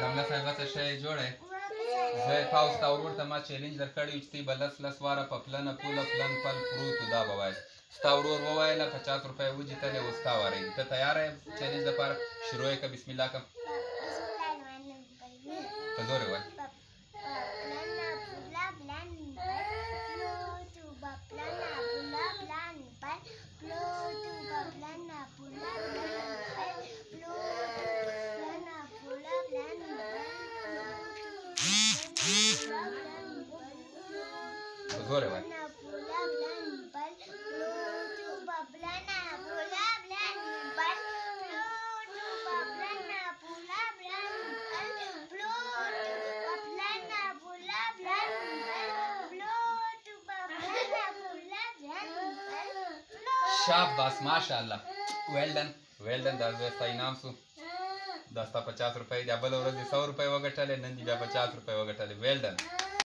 رمله صاحبه څه شی جوړی زه تاسو ته ورور ته ما چیلنج درکړی و چې تی به لس واره په پلنه پوله پلن پل پروت دا به وایي ستا ورور وویله 50 روپۍ وجیتلې اوس ستا واره دي ته تیاره یې چیلنج دپاره شروع یې که بسم الله کړم په زور یې وایي زور یې وایي شاباس ماشاءالله ویل ډن دا زه ستا انعام سو دا ستا 50 روپۍ دا بله ورځ دې 100 روپۍ وګټلې نن دې بیا 50 روپۍ وګټلې ویل ډن